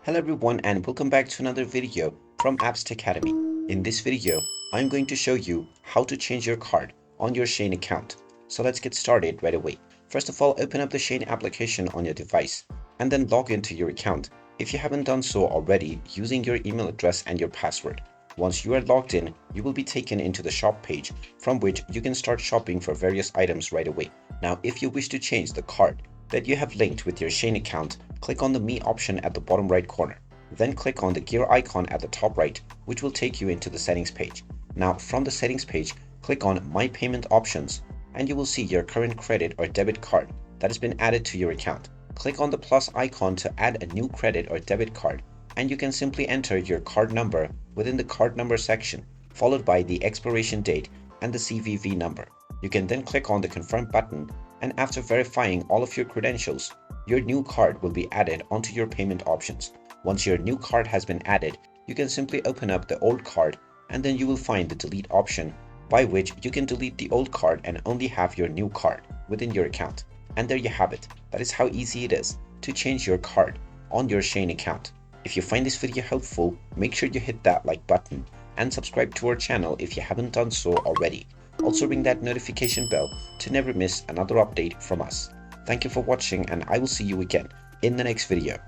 Hello everyone and welcome back to another video from Apps Academy. In this video, I'm going to show you how to change your card on your Shein account. So let's get started right away. First of all, open up the Shein application on your device and then log into your account if you haven't done so already using your email address and your password. Once you are logged in, you will be taken into the shop page from which you can start shopping for various items right away. Now, if you wish to change the card that you have linked with your Shein account, click on the Me option at the bottom right corner. Then click on the gear icon at the top right, which will take you into the settings page. Now, from the settings page, click on My Payment Options and you will see your current credit or debit card that has been added to your account. Click on the plus icon to add a new credit or debit card and you can simply enter your card number within the card number section, followed by the expiration date and the CVV number. You can then click on the confirm button, and after verifying all of your credentials, your new card will be added onto your payment options. Once your new card has been added, you can simply open up the old card and then you will find the delete option, by which you can delete the old card and only have your new card within your account. And there you have it. That is how easy it is to change your card on your Shein account. If you find this video helpful, make sure you hit that like button and subscribe to our channel if you haven't done so already. Also ring that notification bell to never miss another update from us. Thank you for watching and I will see you again in the next video.